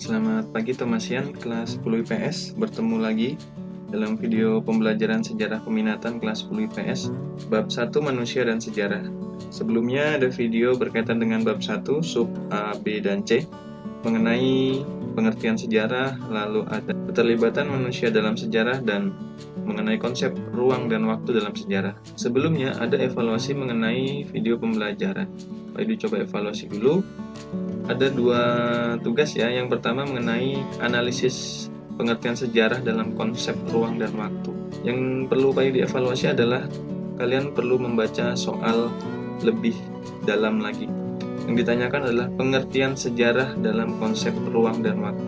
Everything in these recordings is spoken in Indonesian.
Selamat pagi Thomasian, kelas 10 IPS. Bertemu lagi dalam video pembelajaran sejarah peminatan kelas 10 IPS, bab 1 manusia dan sejarah. Sebelumnya ada video berkaitan dengan bab 1, sub A, B, dan C, mengenai pengertian sejarah, lalu ada keterlibatan manusia dalam sejarah, dan mengenai konsep ruang dan waktu dalam sejarah. Sebelumnya ada evaluasi mengenai video pembelajaran. Baik, dicoba evaluasi dulu. Ada dua tugas ya. Yang pertama mengenai analisis pengertian sejarah dalam konsep ruang dan waktu. Yang perlu dievaluasi adalah kalian perlu membaca soal lebih dalam lagi. Yang ditanyakan adalah pengertian sejarah dalam konsep ruang dan waktu.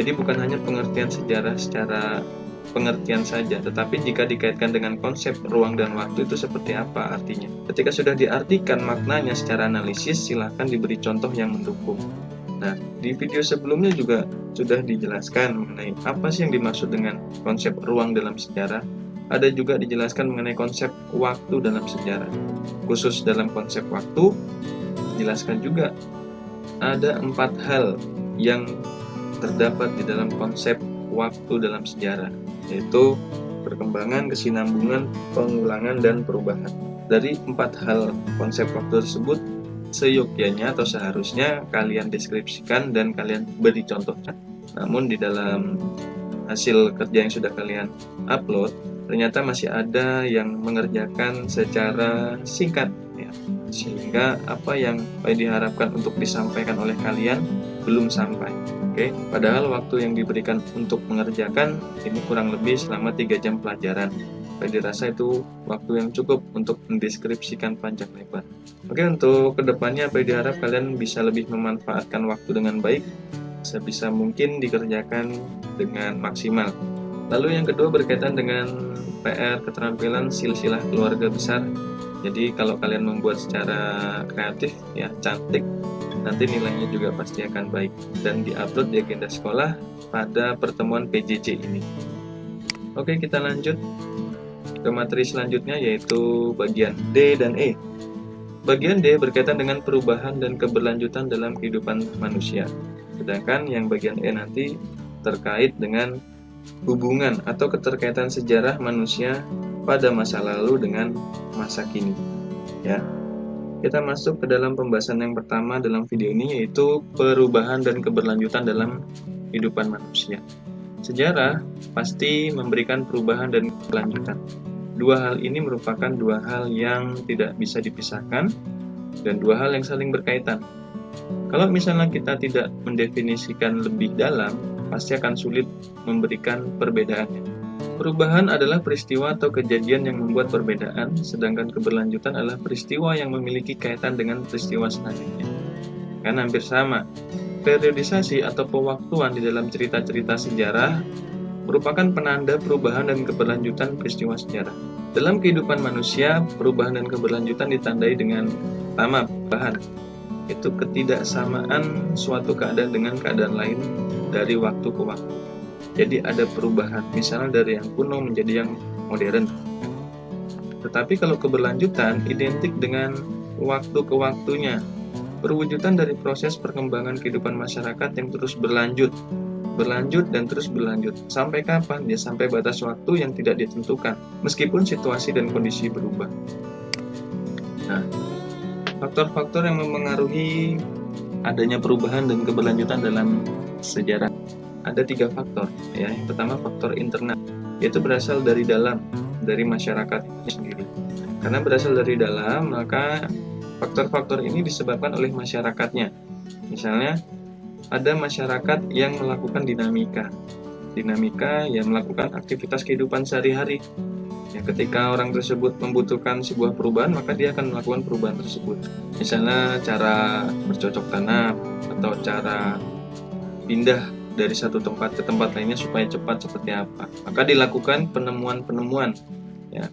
Jadi bukan hanya pengertian sejarah secara pengertian saja, tetapi jika dikaitkan dengan konsep ruang dan waktu itu seperti apa artinya. Ketika sudah diartikan maknanya secara analisis, silakan diberi contoh yang mendukung. Nah, di video sebelumnya juga sudah dijelaskan mengenai apa sih yang dimaksud dengan konsep ruang dalam sejarah. Ada juga dijelaskan mengenai konsep waktu dalam sejarah. Khusus dalam konsep waktu, dijelaskan juga ada 4 hal yang terdapat di dalam konsep waktu dalam sejarah, yaitu perkembangan, kesinambungan, pengulangan, dan perubahan. Dari 4 hal konsep waktu tersebut, seyogyanya atau seharusnya kalian deskripsikan dan kalian beri contohnya. Namun di dalam hasil kerja yang sudah kalian upload, ternyata masih ada yang mengerjakan secara singkat, ya. Sehingga apa yang diharapkan untuk disampaikan oleh kalian belum sampai. Oke, padahal waktu yang diberikan untuk mengerjakan ini kurang lebih selama 3 jam pelajaran. Dirasa itu waktu yang cukup untuk mendeskripsikan panjang lebar. Oke, untuk kedepannya diharap kalian bisa lebih memanfaatkan waktu dengan baik, sebisa mungkin dikerjakan dengan maksimal. Lalu yang kedua berkaitan dengan PR keterampilan silsilah keluarga besar. Jadi kalau kalian membuat secara kreatif, ya cantik, nanti nilainya juga pasti akan baik dan diupload di agenda sekolah pada pertemuan PJJ ini. Oke, kita lanjut ke materi selanjutnya, yaitu bagian D dan E. Bagian D berkaitan dengan perubahan dan keberlanjutan dalam kehidupan manusia. Sedangkan yang bagian E nanti terkait dengan hubungan atau keterkaitan sejarah manusia pada masa lalu dengan masa kini. Ya. Kita masuk ke dalam pembahasan yang pertama dalam video ini, yaitu perubahan dan keberlanjutan dalam kehidupan manusia. Sejarah pasti memberikan perubahan dan keberlanjutan. Dua hal ini merupakan dua hal yang tidak bisa dipisahkan dan dua hal yang saling berkaitan. Kalau misalnya kita tidak mendefinisikan lebih dalam, pasti akan sulit memberikan perbedaannya. Perubahan adalah peristiwa atau kejadian yang membuat perbedaan, sedangkan keberlanjutan adalah peristiwa yang memiliki kaitan dengan peristiwa selanjutnya. Kan hampir sama. Periodisasi atau pewaktuan di dalam cerita-cerita sejarah merupakan penanda perubahan dan keberlanjutan peristiwa sejarah. Dalam kehidupan manusia, perubahan dan keberlanjutan ditandai dengan pertama, perubahan, yaitu ketidaksamaan suatu keadaan dengan keadaan lain dari waktu ke waktu. Jadi ada perubahan, misalnya dari yang kuno menjadi yang modern. Tetapi kalau keberlanjutan identik dengan waktu ke waktunya, perwujudan dari proses perkembangan kehidupan masyarakat yang terus berlanjut dan terus berlanjut. Sampai kapan? Ya sampai batas waktu yang tidak ditentukan, meskipun situasi dan kondisi berubah. Nah, faktor-faktor yang mempengaruhi adanya perubahan dan keberlanjutan dalam sejarah. Ada 3 faktor, ya. Yang pertama faktor internal, yaitu berasal dari dalam, dari masyarakat sendiri. Karena berasal dari dalam, maka faktor-faktor ini disebabkan oleh masyarakatnya. Misalnya, ada masyarakat yang melakukan dinamika yang melakukan aktivitas kehidupan sehari-hari. Ya, ketika orang tersebut membutuhkan sebuah perubahan, maka dia akan melakukan perubahan tersebut. Misalnya cara bercocok tanam atau cara pindah dari satu tempat ke tempat lainnya supaya cepat seperti apa. Maka dilakukan penemuan-penemuan. Ya.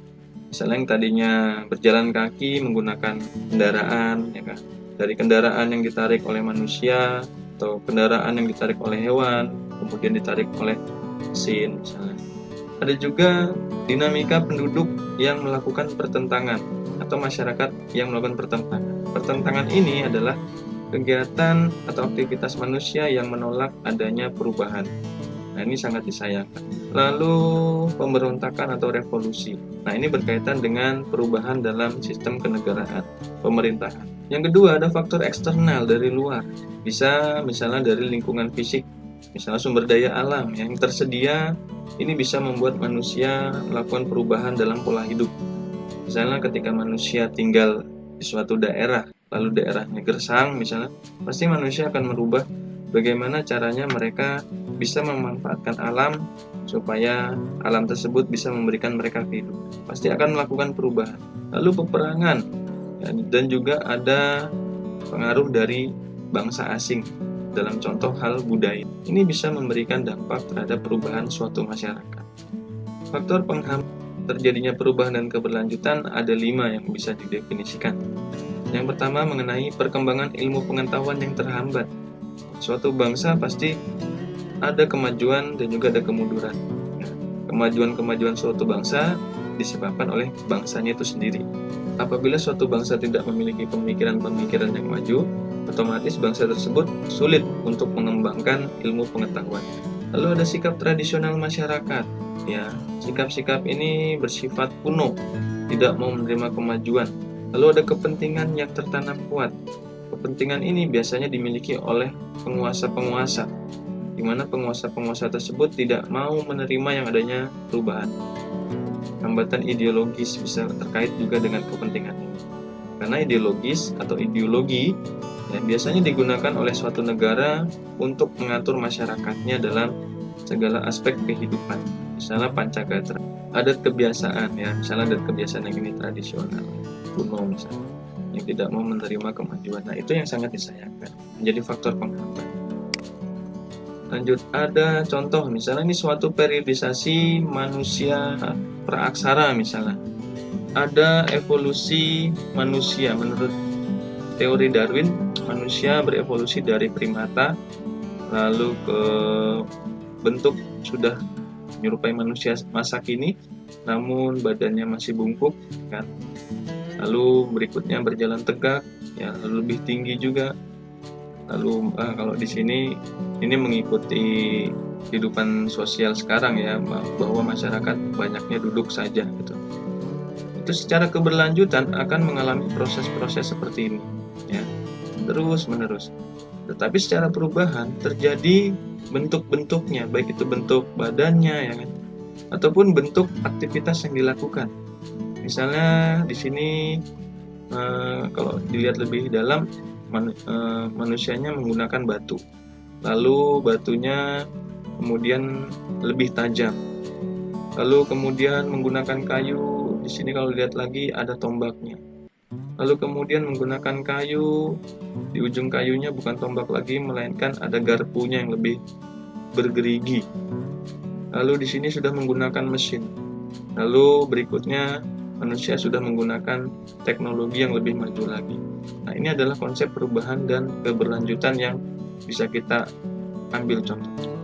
Misalnya yang tadinya berjalan kaki menggunakan kendaraan, ya kan? Dari kendaraan yang ditarik oleh manusia atau kendaraan yang ditarik oleh hewan, kemudian ditarik oleh mesin misalnya. Ada juga dinamika penduduk yang melakukan pertentangan atau masyarakat yang melakukan pertentangan. Pertentangan ini adalah kegiatan atau aktivitas manusia yang menolak adanya perubahan. Nah, ini sangat disayangkan. Lalu pemberontakan atau revolusi. Nah, ini berkaitan dengan perubahan dalam sistem kenegaraan, pemerintahan. Yang kedua, ada faktor eksternal dari luar. Bisa misalnya dari lingkungan fisik, misalnya sumber daya alam yang tersedia, ini bisa membuat manusia melakukan perubahan dalam pola hidup. Misalnya ketika manusia tinggal di suatu daerah, lalu daerahnya gersang misalnya, pasti manusia akan merubah bagaimana caranya mereka bisa memanfaatkan alam supaya alam tersebut bisa memberikan mereka kehidupan. Pasti akan melakukan perubahan. Lalu peperangan, dan juga ada pengaruh dari bangsa asing dalam contoh hal budaya. Ini bisa memberikan dampak terhadap perubahan suatu masyarakat. Faktor penghambat terjadinya perubahan dan keberlanjutan ada 5 yang bisa didefinisikan. Yang pertama mengenai perkembangan ilmu pengetahuan yang terhambat. Suatu bangsa pasti ada kemajuan dan juga ada kemunduran. Kemajuan-kemajuan suatu bangsa disebabkan oleh bangsanya itu sendiri. Apabila suatu bangsa tidak memiliki pemikiran-pemikiran yang maju, otomatis bangsa tersebut sulit untuk mengembangkan ilmu pengetahuan. Lalu ada sikap tradisional masyarakat. Ya, sikap-sikap ini bersifat kuno, tidak mau menerima kemajuan. Lalu ada kepentingan yang tertanam kuat. Kepentingan ini biasanya dimiliki oleh penguasa-penguasa, di mana penguasa-penguasa tersebut tidak mau menerima yang adanya perubahan. Hambatan ideologis bisa terkait juga dengan kepentingan ini. Karena ideologis atau ideologi yang biasanya digunakan oleh suatu negara untuk mengatur masyarakatnya dalam segala aspek kehidupan. Misalnya Pancagatra, adat kebiasaan ya, misalnya adat kebiasaan yang ini tradisional, kuno misalnya, yang tidak mau menerima kemajuan. Nah, itu yang sangat disayangkan, menjadi faktor penghambat. Lanjut, ada contoh misalnya ini suatu periodisasi manusia praaksara misalnya. Ada evolusi manusia menurut teori Darwin, manusia berevolusi dari primata lalu ke bentuk sudah menyerupai manusia masa kini, namun badannya masih bungkuk kan. Lalu berikutnya berjalan tegak, ya lalu lebih tinggi juga. Lalu kalau di sini ini mengikuti kehidupan sosial sekarang ya, bahwa masyarakat banyaknya duduk saja gitu. Itu secara keberlanjutan akan mengalami proses-proses seperti ini ya, terus menerus. Tetapi secara perubahan terjadi bentuk-bentuknya, baik itu bentuk badannya ya kan, ataupun bentuk aktivitas yang dilakukan. Misalnya di sini kalau dilihat lebih dalam, manusianya menggunakan batu, lalu batunya kemudian lebih tajam, lalu kemudian menggunakan kayu. Di sini kalau dilihat lagi ada tombaknya, lalu kemudian menggunakan kayu, di ujung kayunya bukan tombak lagi melainkan ada garpunya yang lebih bergerigi. Lalu di sini sudah menggunakan mesin, lalu berikutnya manusia sudah menggunakan teknologi yang lebih maju lagi. Nah, ini adalah konsep perubahan dan keberlanjutan yang bisa kita ambil contoh.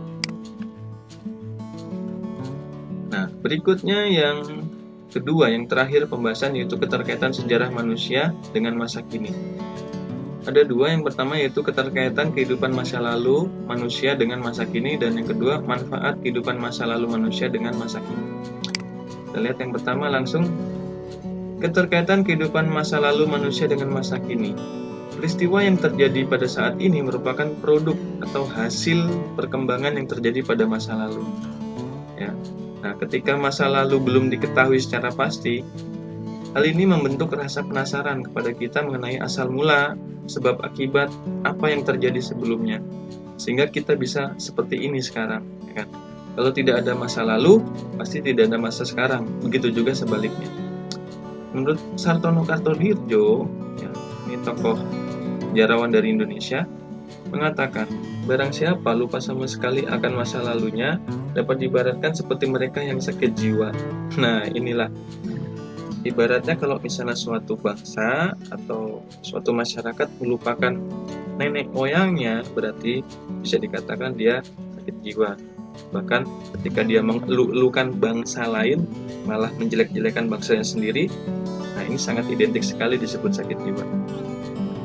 Nah, berikutnya yang kedua, yang terakhir pembahasan, yaitu keterkaitan sejarah manusia dengan masa kini. Ada 2, yang pertama yaitu keterkaitan kehidupan masa lalu manusia dengan masa kini, dan yang kedua manfaat kehidupan masa lalu manusia dengan masa kini. Kita lihat yang pertama langsung, keterkaitan kehidupan masa lalu manusia dengan masa kini. Peristiwa yang terjadi pada saat ini merupakan produk atau hasil perkembangan yang terjadi pada masa lalu. Ya. Nah, ketika masa lalu belum diketahui secara pasti, hal ini membentuk rasa penasaran kepada kita mengenai asal mula, sebab akibat apa yang terjadi sebelumnya, sehingga kita bisa seperti ini sekarang. Ya kan? Kalau tidak ada masa lalu, pasti tidak ada masa sekarang. Begitu juga sebaliknya. Menurut Sartono Kartodirjo, ya, ini tokoh sejarawan dari Indonesia, mengatakan, barang siapa lupa sama sekali akan masa lalunya, dapat diibaratkan seperti mereka yang sakit jiwa. Nah, inilah ibaratnya kalau misalnya suatu bangsa atau suatu masyarakat melupakan nenek moyangnya, berarti bisa dikatakan dia sakit jiwa. Bahkan ketika dia mengeluh-elukan bangsa lain, malah menjelek-jelekan bangsanya sendiri, nah ini sangat identik sekali disebut sakit jiwa.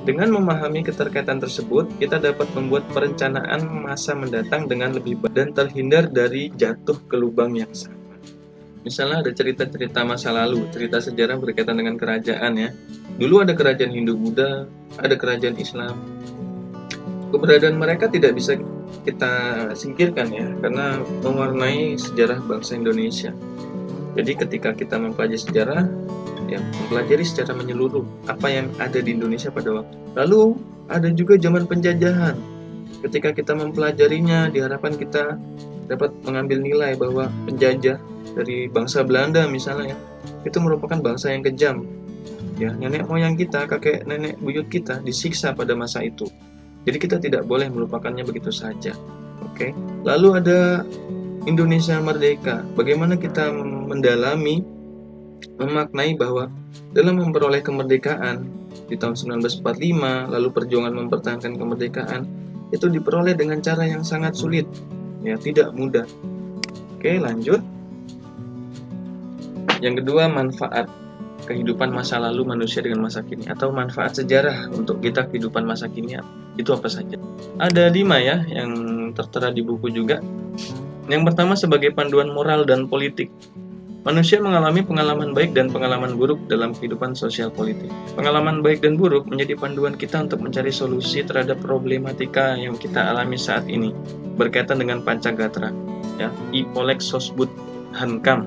Dengan memahami keterkaitan tersebut, kita dapat membuat perencanaan masa mendatang dengan lebih baik dan terhindar dari jatuh ke lubang yang sama. Misalnya ada cerita-cerita masa lalu, cerita sejarah berkaitan dengan kerajaan ya. Dulu ada kerajaan Hindu-Buddha, ada kerajaan Islam. Keberadaan mereka tidak bisa kita singkirkan ya, karena mewarnai sejarah bangsa Indonesia. Jadi ketika kita mempelajari sejarah, ya mempelajari secara menyeluruh apa yang ada di Indonesia pada waktu. Lalu ada juga zaman penjajahan. Ketika kita mempelajarinya, diharapkan kita dapat mengambil nilai bahwa penjajah dari bangsa Belanda misalnya ya, itu merupakan bangsa yang kejam. Ya, nenek moyang kita, kakek nenek buyut kita disiksa pada masa itu. Jadi kita tidak boleh melupakannya begitu saja. Oke. Lalu ada Indonesia Merdeka. Bagaimana kita mendalami, memaknai bahwa dalam memperoleh kemerdekaan di tahun 1945, lalu perjuangan mempertahankan kemerdekaan itu diperoleh dengan cara yang sangat sulit, ya tidak mudah. Oke, lanjut. Yang kedua, manfaat kehidupan masa lalu manusia dengan masa kini, atau manfaat sejarah untuk kita kehidupan masa kini itu apa saja. Ada 5 ya yang tertera di buku juga. Yang pertama, sebagai panduan moral dan politik. Manusia mengalami pengalaman baik dan pengalaman buruk dalam kehidupan sosial politik. Pengalaman baik dan buruk menjadi panduan kita untuk mencari solusi terhadap problematika yang kita alami saat ini, berkaitan dengan Pancagatra, ya, Ipolek Sosbud Hankam,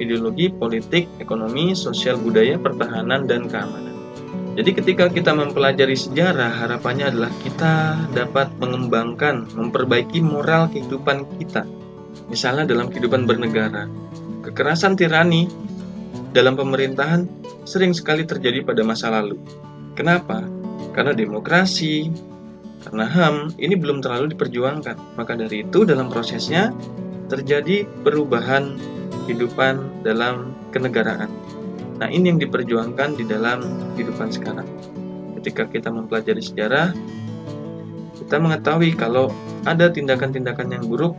ideologi, politik, ekonomi, sosial, budaya, pertahanan, dan keamanan. Jadi ketika kita mempelajari sejarah, harapannya adalah kita dapat mengembangkan, memperbaiki moral kehidupan kita. Misalnya dalam kehidupan bernegara, kekerasan tirani dalam pemerintahan sering sekali terjadi pada masa lalu. Kenapa? Karena demokrasi, karena HAM ini belum terlalu diperjuangkan. Maka dari itu dalam prosesnya terjadi perubahan kehidupan dalam kenegaraan. Nah, ini yang diperjuangkan di dalam kehidupan sekarang. Ketika kita mempelajari sejarah, kita mengetahui kalau ada tindakan-tindakan yang buruk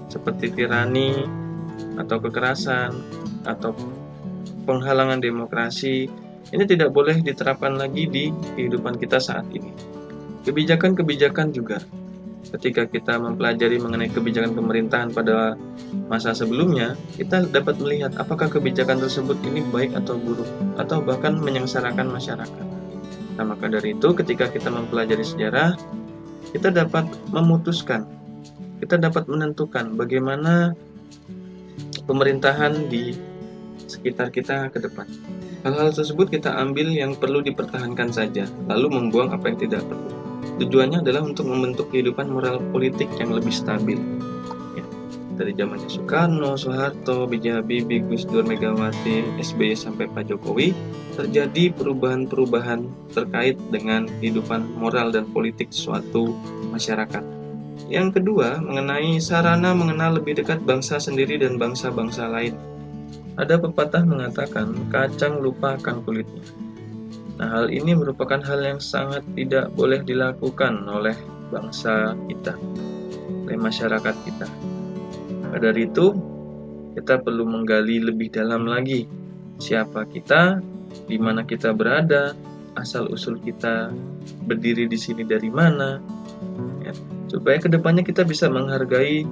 seperti tirani atau kekerasan atau penghalangan demokrasi, ini tidak boleh diterapkan lagi di kehidupan kita saat ini. Kebijakan-kebijakan juga. Ketika kita mempelajari mengenai kebijakan pemerintahan pada masa sebelumnya, kita dapat melihat apakah kebijakan tersebut ini baik atau buruk, atau bahkan menyengsarakan masyarakat. Nah, maka dari itu ketika kita mempelajari sejarah, kita dapat memutuskan, kita dapat menentukan bagaimana pemerintahan di sekitar kita ke depan. Hal-hal tersebut kita ambil yang perlu dipertahankan saja, lalu membuang apa yang tidak perlu. Tujuannya adalah untuk membentuk kehidupan moral politik yang lebih stabil. Ya, dari zamannya Soekarno, Soeharto, B.J. Habibie, Gus Dur, Megawati, SBY sampai Pak Jokowi, terjadi perubahan-perubahan terkait dengan kehidupan moral dan politik suatu masyarakat. Yang kedua, mengenai sarana mengenal lebih dekat bangsa sendiri dan bangsa-bangsa lain. Ada pepatah mengatakan, kacang lupa akan kulitnya. Nah, hal ini merupakan hal yang sangat tidak boleh dilakukan oleh bangsa kita, oleh masyarakat kita. Maka dari itu, kita perlu menggali lebih dalam lagi siapa kita, di mana kita berada, asal-usul kita berdiri di sini dari mana, ya, supaya kedepannya kita bisa menghargai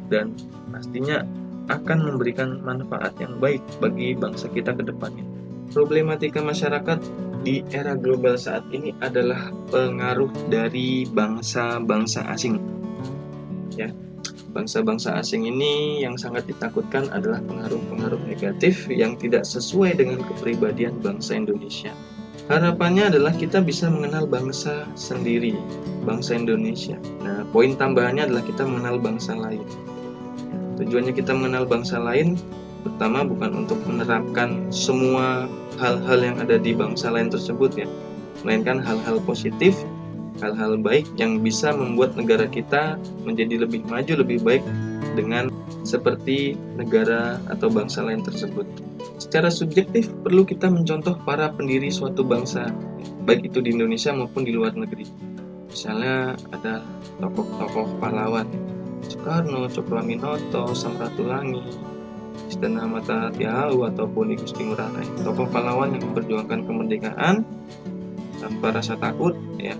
dan pastinya akan memberikan manfaat yang baik bagi bangsa kita ke depannya. Problematika masyarakat di era global saat ini adalah pengaruh dari bangsa-bangsa asing. Ya, bangsa-bangsa asing ini yang sangat ditakutkan adalah pengaruh-pengaruh negatif yang tidak sesuai dengan kepribadian bangsa Indonesia. Harapannya adalah kita bisa mengenal bangsa sendiri, bangsa Indonesia. Nah, poin tambahannya adalah kita mengenal bangsa lain. Tujuannya kita mengenal bangsa lain pertama bukan untuk menerapkan semua hal-hal yang ada di bangsa lain tersebut ya, melainkan hal-hal positif, hal-hal baik yang bisa membuat negara kita menjadi lebih maju, lebih baik dengan seperti negara atau bangsa lain tersebut. Secara subjektif perlu kita mencontoh para pendiri suatu bangsa, baik itu di Indonesia maupun di luar negeri. Misalnya ada tokoh-tokoh pahlawan, Soekarno, Cokroaminoto, Samratulangi, Istana Mata Tiahau ataupun Igusti Ngurah Rai, tokoh pahlawan yang memperjuangkan kemerdekaan tanpa rasa takut, ya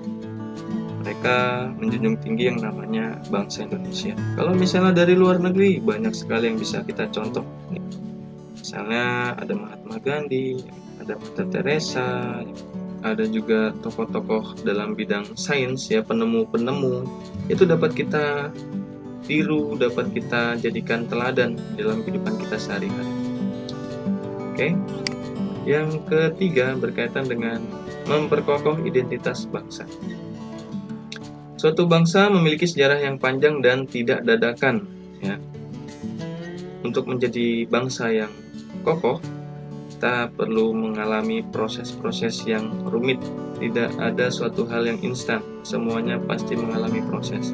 mereka menjunjung tinggi yang namanya bangsa Indonesia. Kalau misalnya dari luar negeri, banyak sekali yang bisa kita contoh. Misalnya ada Mahatma Gandhi, ada Mother Teresa, ada juga tokoh-tokoh dalam bidang sains, ya penemu-penemu. Itu dapat kita tiru, dapat kita jadikan teladan dalam kehidupan kita sehari-hari. Oke. Yang ketiga berkaitan dengan memperkokoh identitas bangsa. Suatu bangsa memiliki sejarah yang panjang dan tidak dadakan, ya. Untuk menjadi bangsa yang kokoh, kita perlu mengalami proses-proses yang rumit. Tidak ada suatu hal yang instan, semuanya pasti mengalami proses.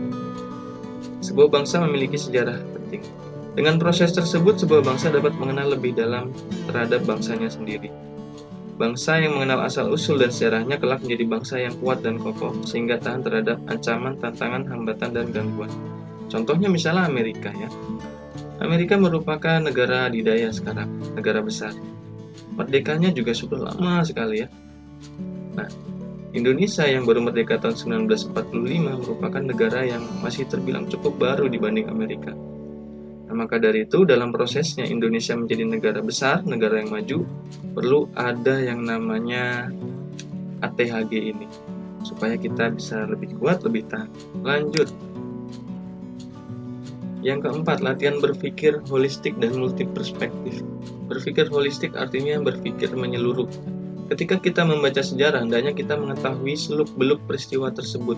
Sebuah bangsa memiliki sejarah penting. Dengan proses tersebut, sebuah bangsa dapat mengenal lebih dalam terhadap bangsanya sendiri. Bangsa yang mengenal asal-usul dan sejarahnya kelak menjadi bangsa yang kuat dan kokoh, sehingga tahan terhadap ancaman, tantangan, hambatan, dan gangguan. Contohnya misalnya Amerika, ya. Amerika merupakan negara adidaya sekarang, negara besar. Merdekanya juga sudah lama sekali, ya. Nah, Indonesia yang baru merdeka tahun 1945 merupakan negara yang masih terbilang cukup baru dibanding Amerika. Nah, maka dari itu dalam prosesnya Indonesia menjadi negara besar, negara yang maju, perlu ada yang namanya ATHG ini, supaya kita bisa lebih kuat, lebih tahan. Lanjut. Yang keempat, latihan berpikir holistik dan multiperspektif. Berpikir holistik artinya berpikir menyeluruh. Ketika kita membaca sejarah, hendaknya kita mengetahui seluk-beluk peristiwa tersebut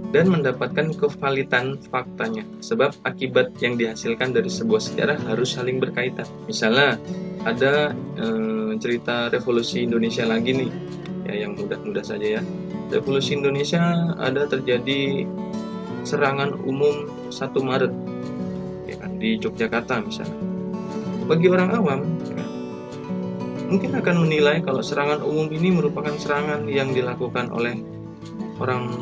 dan mendapatkan kevalitan faktanya, sebab akibat yang dihasilkan dari sebuah sejarah harus saling berkaitan. Misalnya ada cerita revolusi Indonesia lagi nih, ya yang mudah-mudah saja, ya. Revolusi Indonesia ada terjadi serangan umum 1 Maret, ya kan, di Yogyakarta misalnya. Bagi orang awam, ya, mungkin akan menilai kalau serangan umum ini merupakan serangan yang dilakukan oleh orang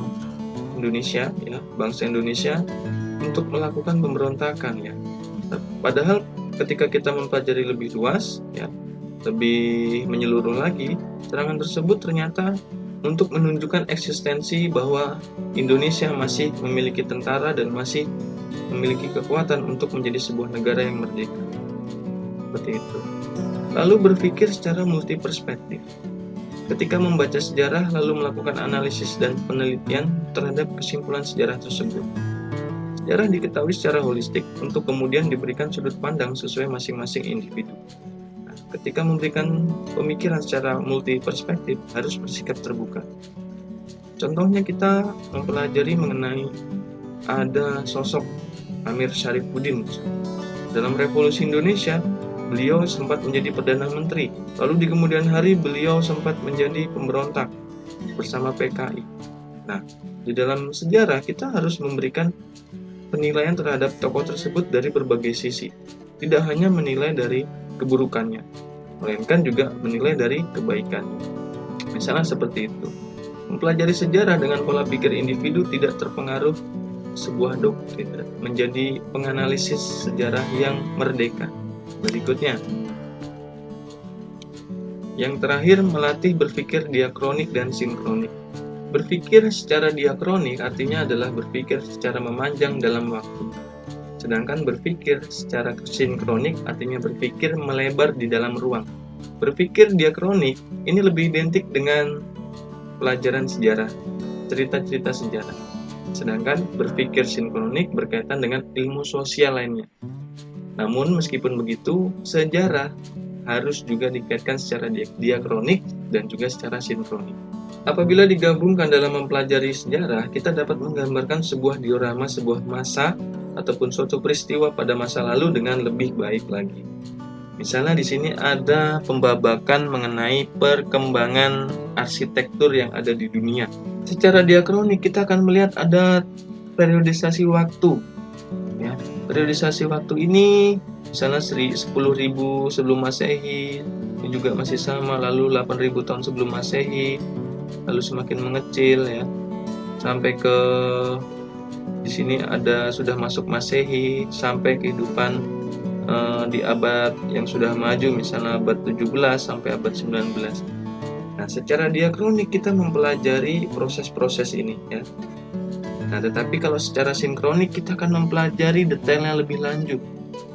Indonesia, ya, bangsa Indonesia untuk melakukan pemberontakan, ya. Padahal ketika kita mempelajari lebih luas, ya, lebih menyeluruh lagi, serangan tersebut ternyata untuk menunjukkan eksistensi bahwa Indonesia masih memiliki tentara dan masih memiliki kekuatan untuk menjadi sebuah negara yang merdeka. Seperti itu. Lalu berpikir secara multiperspektif. Ketika membaca sejarah lalu melakukan analisis dan penelitian terhadap kesimpulan sejarah tersebut. Sejarah diketahui secara holistik untuk kemudian diberikan sudut pandang sesuai masing-masing individu. Nah, ketika memberikan pemikiran secara multiperspektif harus bersikap terbuka. Contohnya kita mempelajari mengenai ada sosok Amir Syarifuddin. Dalam Revolusi Indonesia, beliau sempat menjadi Perdana Menteri, lalu di kemudian hari beliau sempat menjadi pemberontak bersama PKI. Nah, di dalam sejarah kita harus memberikan penilaian terhadap tokoh tersebut dari berbagai sisi. Tidak hanya menilai dari keburukannya, melainkan juga menilai dari kebaikannya. Misalnya seperti itu. Mempelajari sejarah dengan pola pikir individu tidak terpengaruh sebuah doktrin, menjadi penganalisis sejarah yang merdeka. Berikutnya, yang terakhir, melatih berpikir diakronik dan sinkronik. Berpikir secara diakronik artinya adalah berpikir secara memanjang dalam waktu. Sedangkan berpikir secara sinkronik artinya berpikir melebar di dalam ruang. Berpikir diakronik ini lebih identik dengan pelajaran sejarah, cerita-cerita sejarah. Sedangkan berpikir sinkronik berkaitan dengan ilmu sosial lainnya. Namun meskipun begitu, sejarah harus juga dikaitkan secara diakronik dan juga secara sinkronik. Apabila digabungkan dalam mempelajari sejarah, kita dapat menggambarkan sebuah diorama sebuah masa ataupun suatu peristiwa pada masa lalu dengan lebih baik lagi. Misalnya di sini ada pembabakan mengenai perkembangan arsitektur yang ada di dunia. Secara diakronik kita akan melihat ada periodisasi waktu. Ya, periodisasi waktu ini misalnya 10.000 sebelum Masehi, ini juga masih sama, lalu 8.000 tahun sebelum Masehi, lalu semakin mengecil, ya, sampai ke di sini ada sudah masuk Masehi, sampai kehidupan di abad yang sudah maju, misalnya abad 17 sampai abad 19. Nah, secara diakronik kita mempelajari proses-proses ini ya. Nah, tetapi kalau secara sinkronik kita akan mempelajari detailnya lebih lanjut.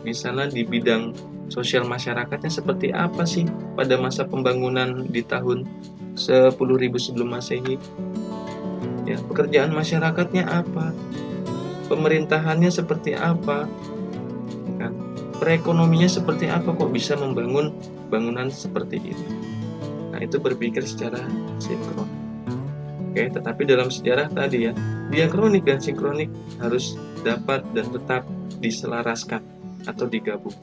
Misalnya di bidang sosial masyarakatnya seperti apa sih pada masa pembangunan di tahun 10.000 sebelum Masehi. Ya, pekerjaan masyarakatnya apa? Pemerintahannya seperti apa? Kan? Perekonominya seperti apa kok bisa membangun bangunan seperti ini? Nah, itu berpikir secara sinkron. Oke, tetapi dalam sejarah tadi ya, diakronik dan sinkronik harus dapat dan tetap diselaraskan atau digabung.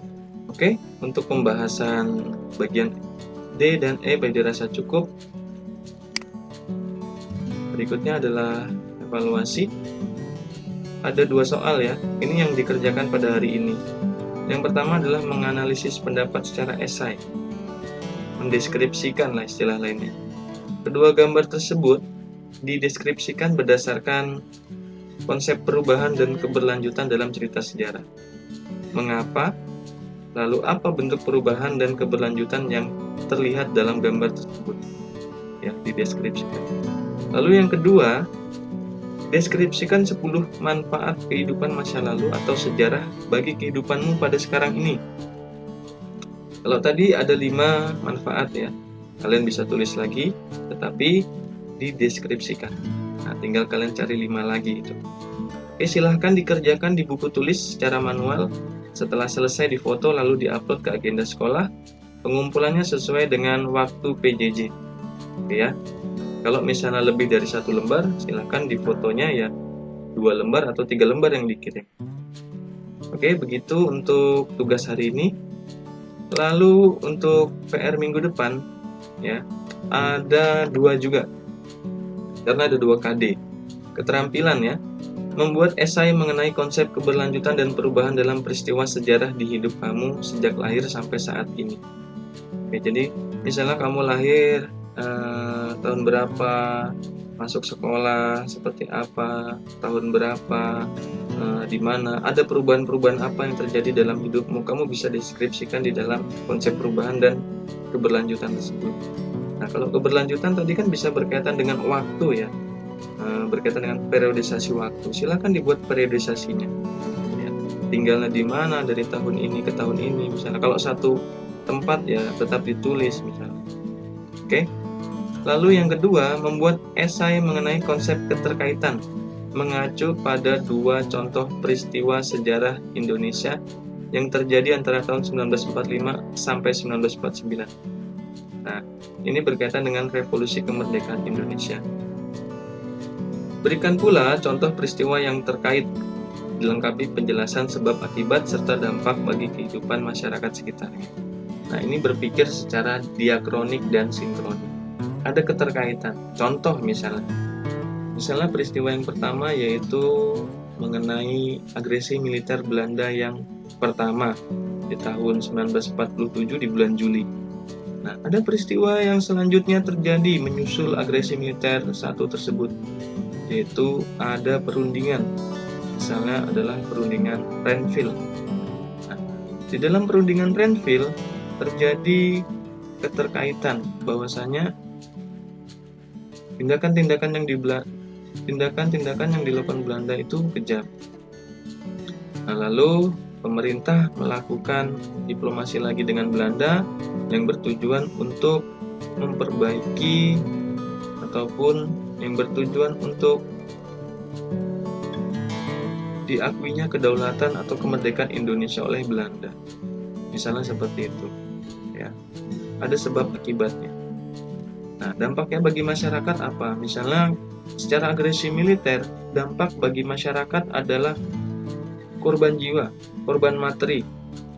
Oke, untuk pembahasan bagian D dan E baik dirasa cukup. Berikutnya adalah evaluasi. Ada 2 soal ya, ini yang dikerjakan pada hari ini. Yang pertama adalah menganalisis pendapat secara esai, mendeskripsikan lah istilah lainnya. Kedua gambar tersebut dideskripsikan berdasarkan konsep perubahan dan keberlanjutan dalam cerita sejarah. Mengapa? Lalu apa bentuk perubahan dan keberlanjutan yang terlihat dalam gambar tersebut? Ya, dideskripsikan. Lalu yang kedua, deskripsikan 10 manfaat kehidupan masa lalu atau sejarah bagi kehidupanmu pada sekarang ini. Kalau tadi ada 5 manfaat ya, kalian bisa tulis lagi, tetapi dideskripsikan. Nah, tinggal kalian cari 5 lagi itu. Oke, silahkan dikerjakan di buku tulis secara manual. Setelah selesai difoto lalu diupload ke agenda sekolah. Pengumpulannya sesuai dengan waktu PJJ. Oke ya. Kalau misalnya lebih dari 1 lembar, silahkan di fotonya ya 2 lembar atau 3 lembar yang dikirim. Oke, begitu untuk tugas hari ini. Lalu untuk PR minggu depan ya, ada 2 juga. Karena ada 2 KD. Keterampilan ya, membuat esai mengenai konsep keberlanjutan dan perubahan dalam peristiwa sejarah di hidup kamu sejak lahir sampai saat ini. Oke, jadi misalnya kamu lahir tahun berapa, masuk sekolah seperti apa, tahun berapa, di mana, ada perubahan-perubahan apa yang terjadi dalam hidupmu, kamu bisa deskripsikan di dalam konsep perubahan dan keberlanjutan tersebut. Nah, kalau keberlanjutan tadi kan bisa berkaitan dengan waktu ya, berkaitan dengan periodisasi waktu. Silakan dibuat periodisasinya. Ya, tinggalnya di mana dari tahun ini ke tahun ini. Misalnya kalau satu tempat ya tetap ditulis misalnya. Oke. Lalu yang kedua, membuat esai mengenai konsep keterkaitan, mengacu pada 2 contoh peristiwa sejarah Indonesia yang terjadi antara tahun 1945 sampai 1949. Nah, ini berkaitan dengan revolusi kemerdekaan Indonesia. Berikan pula contoh peristiwa yang terkait, dilengkapi penjelasan sebab akibat serta dampak bagi kehidupan masyarakat sekitarnya. Nah, ini berpikir secara diakronik dan sinkronik. Ada keterkaitan. Contoh misalnya peristiwa yang pertama yaitu mengenai agresi militer Belanda yang pertama di tahun 1947 di bulan Juli. Nah, ada peristiwa yang selanjutnya terjadi menyusul agresi militer satu tersebut, yaitu ada perundingan. Misalnya adalah perundingan Renville. Nah, di dalam perundingan Renville terjadi keterkaitan bahwasanya tindakan-tindakan yang dilakukan Belanda itu kejam. Nah, lalu pemerintah melakukan diplomasi lagi dengan Belanda yang bertujuan untuk memperbaiki ataupun yang bertujuan untuk diakuinya kedaulatan atau kemerdekaan Indonesia oleh Belanda. Misalnya seperti itu. Ya. Ada sebab akibatnya. Nah, dampaknya bagi masyarakat apa? Misalnya secara agresi militer, dampak bagi masyarakat adalah korban jiwa, korban materi,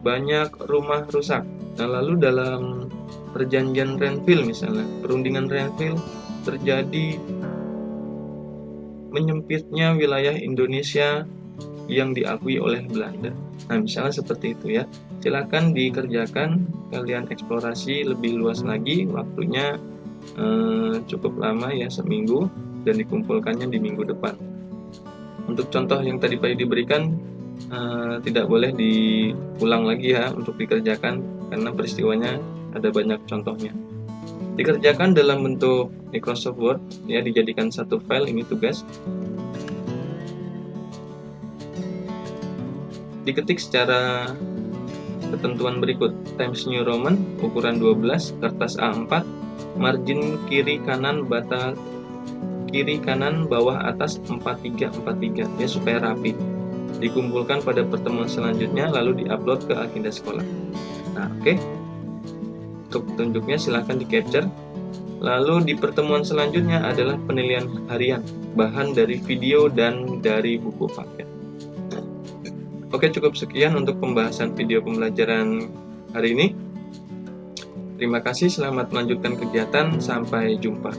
banyak rumah rusak. Nah, lalu dalam perjanjian Renville misalnya, perundingan Renville terjadi menyempitnya wilayah Indonesia yang diakui oleh Belanda. Nah, misalnya seperti itu ya. Silakan dikerjakan, kalian eksplorasi lebih luas lagi, waktunya cukup lama ya, seminggu, dan dikumpulkannya di minggu depan. Untuk contoh yang tadi Pak diberikan, tidak boleh diulang lagi ya untuk dikerjakan karena peristiwanya ada banyak contohnya. Dikerjakan dalam bentuk Microsoft Word, ya, dijadikan satu file. Ini tugas. Diketik secara ketentuan berikut: Times New Roman ukuran 12, kertas A4, margin kiri kanan bawah atas 4343, ya, supaya rapi. Dikumpulkan pada pertemuan selanjutnya lalu diupload ke agenda sekolah. Nah, oke. Untuk petunjuknya silahkan di capture. Lalu di pertemuan selanjutnya adalah penilaian harian, bahan dari video dan dari buku paket. Oke, cukup sekian untuk pembahasan video pembelajaran hari ini. Terima kasih, selamat melanjutkan kegiatan, sampai jumpa.